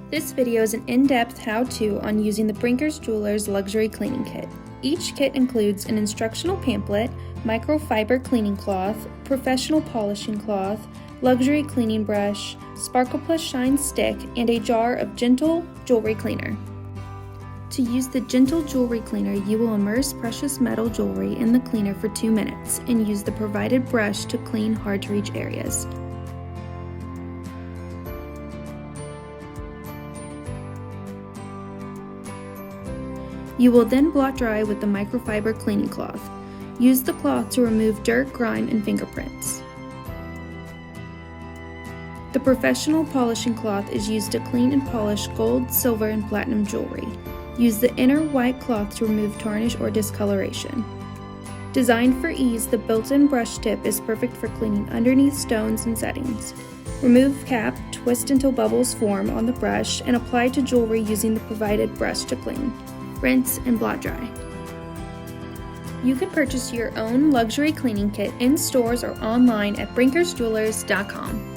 This video is an in-depth how-to on using the Brinker's Jewelers Luxury Cleaning Kit. Each kit includes an instructional pamphlet, microfiber cleaning cloth, professional polishing cloth, luxury cleaning brush, Sparkle Plus Shine stick, and a jar of gentle jewelry cleaner. To use the gentle jewelry cleaner, you will immerse precious metal jewelry in the cleaner for 2 minutes and use the provided brush to clean hard-to-reach areas. You will then blot dry with the microfiber cleaning cloth. Use the cloth to remove dirt, grime, and fingerprints. The professional polishing cloth is used to clean and polish gold, silver, and platinum jewelry. Use the inner white cloth to remove tarnish or discoloration. Designed for ease, the built-in brush tip is perfect for cleaning underneath stones and settings. Remove cap, twist until bubbles form on the brush, and apply to jewelry using the provided brush to clean. Rinse and blot dry. You can purchase your own luxury cleaning kit in stores or online at brinkersjewelers.com.